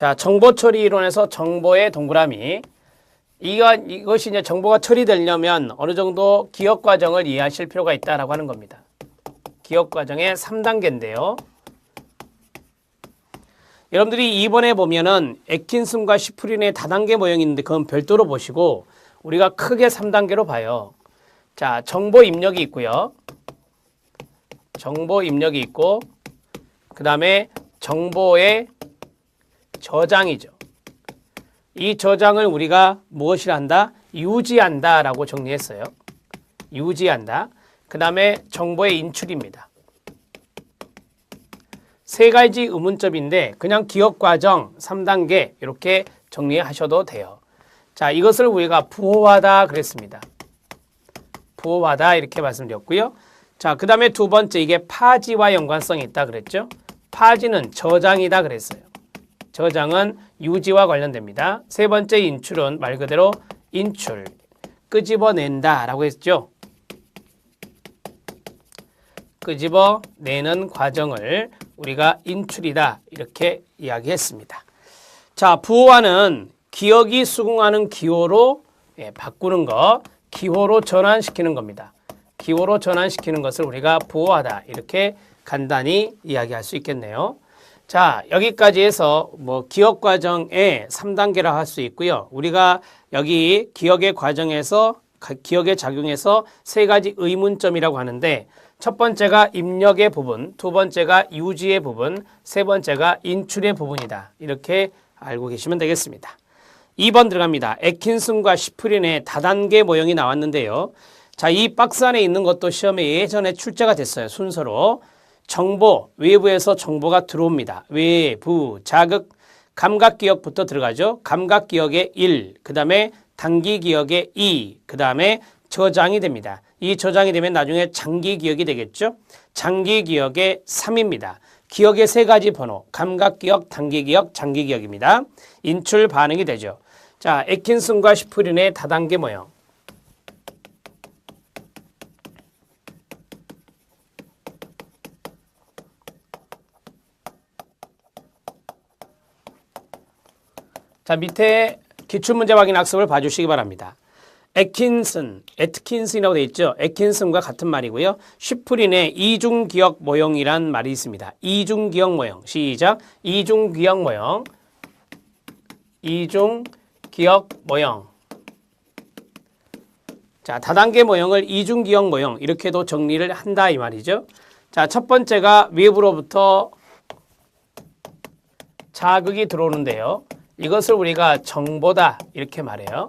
자, 정보 처리 이론에서 정보의 동그라미. 이것이 이제 정보가 처리되려면 어느 정도 기억 과정을 이해하실 필요가 있다라고 하는 겁니다. 기억 과정의 3단계인데요. 여러분들이 2번에 보면은 애킨슨과 시프린의 다단계 모형이 있는데 그건 별도로 보시고 우리가 크게 3단계로 봐요. 자, 정보 입력이 있고요. 정보 입력이 있고 그 다음에 정보의 저장이죠. 이 저장을 우리가 무엇이라 한다? 유지한다 라고 정리했어요. 유지한다. 그 다음에 정보의 인출입니다. 세 가지 의문점인데 그냥 기억 과정 3단계 이렇게 정리하셔도 돼요. 자, 이것을 우리가 부호하다 그랬습니다. 부호하다 이렇게 말씀드렸고요. 자, 그 다음에 두 번째 이게 파지와 연관성이 있다 그랬죠. 파지는 저장이다 그랬어요. 저장은 유지와 관련됩니다. 세 번째 인출은 말 그대로 인출, 끄집어낸다 라고 했죠. 끄집어내는 과정을 우리가 인출이다 이렇게 이야기했습니다. 자, 부호화는 기억이 수긍하는 기호로 바꾸는 거, 기호로 전환시키는 겁니다. 기호로 전환시키는 것을 우리가 부호하다 이렇게 간단히 이야기할 수 있겠네요. 자, 여기까지 해서 뭐 기억 과정의 3단계라 할 수 있고요. 우리가 여기 기억의 과정에서 기억에 작용해서 세 가지 의문점이라고 하는데 첫 번째가 입력의 부분, 두 번째가 유지의 부분, 세 번째가 인출의 부분이다. 이렇게 알고 계시면 되겠습니다. 2번 들어갑니다. 애킨슨과 시프린의 다단계 모형이 나왔는데요. 자, 이 박스 안에 있는 것도 시험에 예전에 출제가 됐어요. 순서로. 정보, 외부에서 정보가 들어옵니다. 외부, 자극, 감각기억부터 들어가죠. 감각기억의 1, 그 다음에 단기기억의 2, 그 다음에 저장이 됩니다. 이 저장이 되면 나중에 장기기억이 되겠죠. 장기기억의 3입니다. 기억의 세 가지 번호, 감각기억, 단기기억, 장기기억입니다. 인출 반응이 되죠. 자, 애킨슨과 시프린의 다단계 모형. 자, 밑에 기출문제 확인 학습을 봐주시기 바랍니다. 애트킨슨이라고 되어 있죠. 애킨슨과 같은 말이고요. 시프린의 이중기억 모형이란 말이 있습니다. 이중기억 모형. 시작. 이중기억 모형. 이중기억 모형. 자, 다단계 모형을 이중기억 모형 이렇게도 정리를 한다 이 말이죠. 자, 첫 번째가 외부로부터 자극이 들어오는데요. 이것을 우리가 정보다 이렇게 말해요.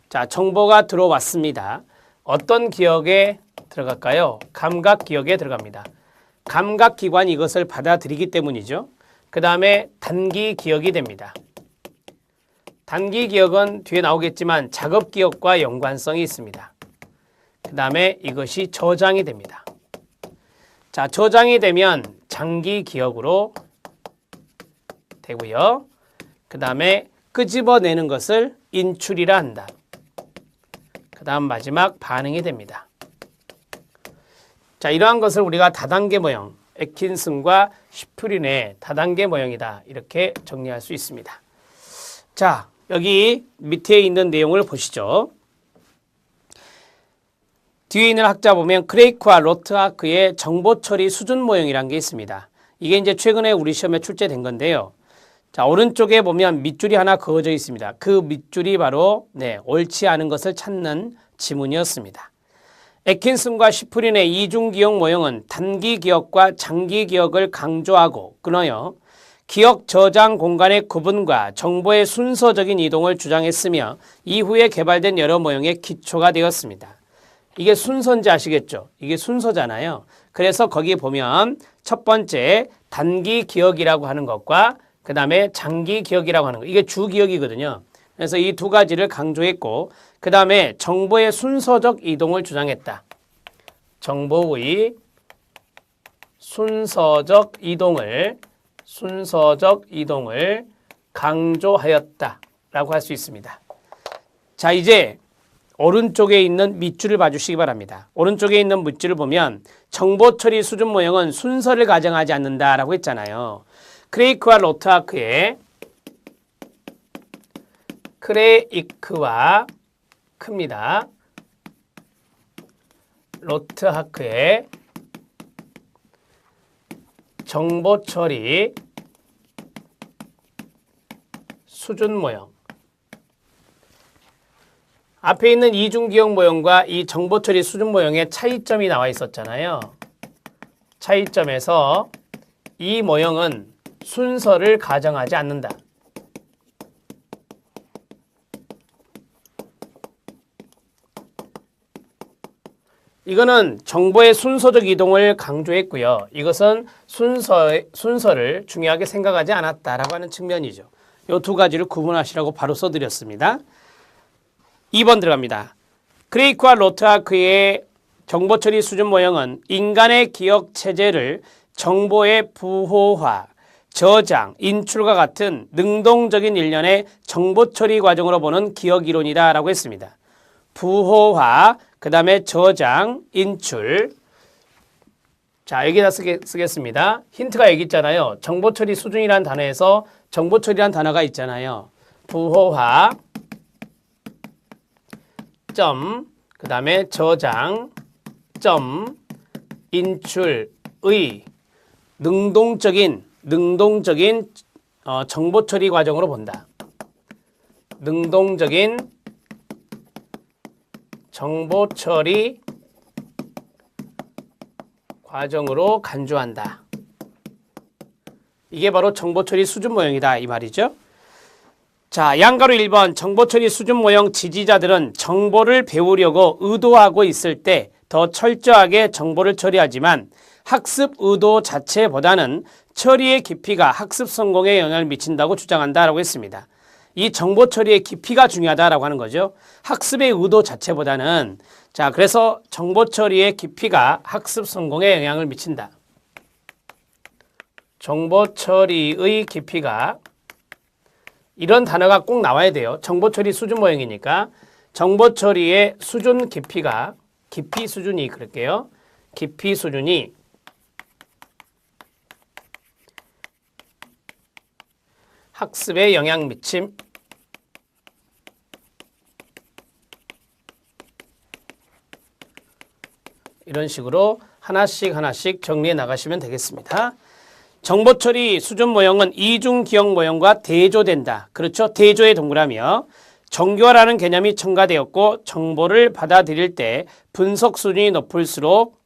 자, 정보가 들어왔습니다. 어떤 기억에 들어갈까요? 감각기억에 들어갑니다. 감각기관이 이것을 받아들이기 때문이죠. 그 다음에 단기기억이 됩니다. 단기기억은 뒤에 나오겠지만 작업기억과 연관성이 있습니다. 그 다음에 이것이 저장이 됩니다. 자, 저장이 되면 장기기억으로 되고요. 그 다음에 끄집어내는 것을 인출이라 한다. 그 다음 마지막 반응이 됩니다. 자, 이러한 것을 우리가 다단계 모형, 애킨슨과 시프린의 다단계 모형이다. 이렇게 정리할 수 있습니다. 자, 여기 밑에 있는 내용을 보시죠. 뒤에 있는 학자 보면 크레이크와 로트하크의 정보 처리 수준 모형이라는 게 있습니다. 이게 이제 최근에 우리 시험에 출제된 건데요. 자, 오른쪽에 보면 밑줄이 하나 그어져 있습니다. 그 밑줄이 바로 옳지 않은 것을 찾는 지문이었습니다. 애킨슨과 시프린의 이중기억 모형은 단기기억과 장기기억을 강조하고 끊어요. 기억 저장 공간의 구분과 정보의 순서적인 이동을 주장했으며 이후에 개발된 여러 모형의 기초가 되었습니다. 이게 순서인지 아시겠죠? 이게 순서잖아요. 그래서 거기 보면 첫 번째 단기기억이라고 하는 것과 그 다음에 장기기억이라고 하는 거. 이게 주기억이거든요. 그래서 이 두 가지를 강조했고 그 다음에 정보의 순서적 이동을 주장했다. 정보의 순서적 이동을 강조하였다라고 할 수 있습니다. 자, 이제 오른쪽에 있는 밑줄을 봐주시기 바랍니다. 오른쪽에 있는 밑줄을 보면 정보 처리 수준 모형은 순서를 가정하지 않는다라고 했잖아요. 크레이크와 로트하크의 크레이크와 크입니다. 로트하크의 정보 처리 수준 모형. 앞에 있는 이중기억 모형과 이 정보 처리 수준 모형의 차이점이 나와 있었잖아요. 차이점에서 이 모형은 순서를 가정하지 않는다. 이거는 정보의 순서적 이동을 강조했고요. 이것은 순서를 중요하게 생각하지 않았다라고 하는 측면이죠. 이 두 가지를 구분하시라고 바로 써드렸습니다. 2번 들어갑니다. 크레이크와 로트하크의 정보처리 수준 모형은 인간의 기억 체제를 정보의 부호화, 저장, 인출과 같은 능동적인 일련의 정보처리 과정으로 보는 기억 이론이다 라고 했습니다. 부호화, 그 다음에 저장, 인출. 자, 여기다 쓰겠습니다. 힌트가 여기 있잖아요. 정보처리 수준이라는 단어에서 정보처리라는 단어가 있잖아요. 부호화, 점, 그 다음에 저장, 점, 인출의 능동적인 정보처리 과정으로 본다. 능동적인 정보처리 과정으로 간주한다. 이게 바로 정보처리 수준 모형이다 이 말이죠. 자, 양가로 1번 정보처리 수준 모형 지지자들은 정보를 배우려고 의도하고 있을 때 더 철저하게 정보를 처리하지만 학습 의도 자체보다는 처리의 깊이가 학습 성공에 영향을 미친다고 주장한다라고 했습니다. 이 정보 처리의 깊이가 중요하다라고 하는 거죠. 학습의 의도 자체보다는. 자, 그래서 정보 처리의 깊이가 학습 성공에 영향을 미친다. 정보 처리의 깊이가, 이런 단어가 꼭 나와야 돼요. 정보 처리 수준 모형이니까 정보 처리의 수준 깊이가, 깊이 수준이 그럴게요. 깊이 수준이 학습에 영향 미침. 이런 식으로 하나씩 정리해 나가시면 되겠습니다. 정보처리 수준 모형은 이중기억 모형과 대조된다. 그렇죠? 대조의 동그라미요. 정교화라는 개념이 첨가되었고 정보를 받아들일 때 분석 수준이 높을수록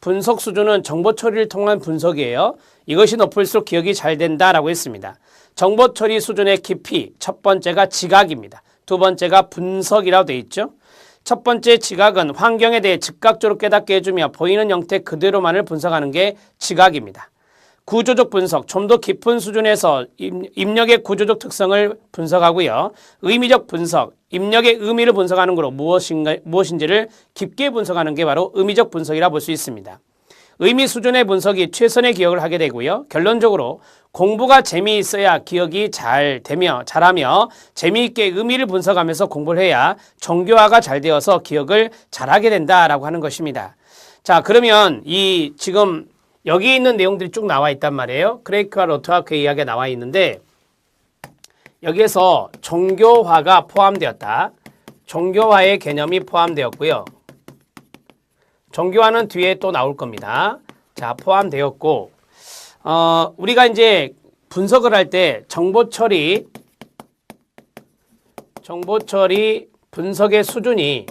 분석 수준은 정보 처리를 통한 분석이에요. 이것이 높을수록 기억이 잘 된다라고 했습니다. 정보 처리 수준의 깊이, 첫 번째가 지각입니다. 두 번째가 분석이라고 되어 있죠. 첫 번째 지각은 환경에 대해 즉각적으로 깨닫게 해주며 보이는 형태 그대로만을 분석하는 게 지각입니다. 구조적 분석, 좀 더 깊은 수준에서 입력의 구조적 특성을 분석하고요. 의미적 분석, 입력의 의미를 분석하는 거로 무엇인지를 깊게 분석하는 게 바로 의미적 분석이라 볼 수 있습니다. 의미 수준의 분석이 최선의 기억을 하게 되고요. 결론적으로 공부가 재미있어야 기억이 잘하며 재미있게 의미를 분석하면서 공부를 해야 정교화가 잘 되어서 기억을 잘하게 된다라고 하는 것입니다. 자, 그러면 이 지금 여기 있는 내용들이 쭉 나와 있단 말이에요. 크레이크와 로트하크의 이야기가 나와 있는데 여기에서 정교화가 포함되었다. 정교화의 개념이 포함되었고요. 정교화는 뒤에 또 나올 겁니다. 자, 포함되었고 우리가 이제 분석을 할 때 정보 처리 분석의 수준이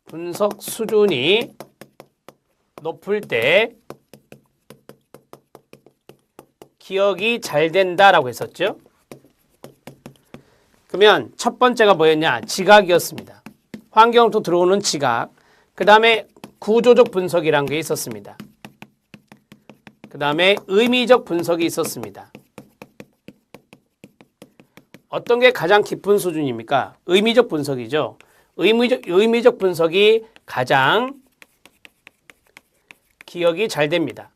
분석 수준이 높을 때 기억이 잘 된다라고 했었죠. 그러면 첫 번째가 뭐였냐? 지각이었습니다. 환경으로 들어오는 지각. 그 다음에 구조적 분석이란 게 있었습니다. 그 다음에 의미적 분석이 있었습니다. 어떤 게 가장 깊은 수준입니까? 의미적 분석이죠. 의미적 분석이 가장 기억이 잘 됩니다.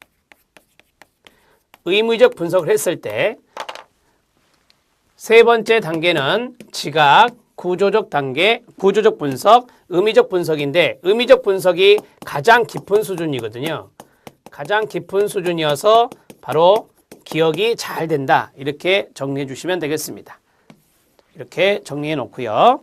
의미적 분석을 했을 때 세 번째 단계는 지각, 구조적 단계, 구조적 분석, 의미적 분석인데 의미적 분석이 가장 깊은 수준이거든요. 가장 깊은 수준이어서 바로 기억이 잘 된다. 이렇게 정리해 주시면 되겠습니다. 이렇게 정리해 놓고요.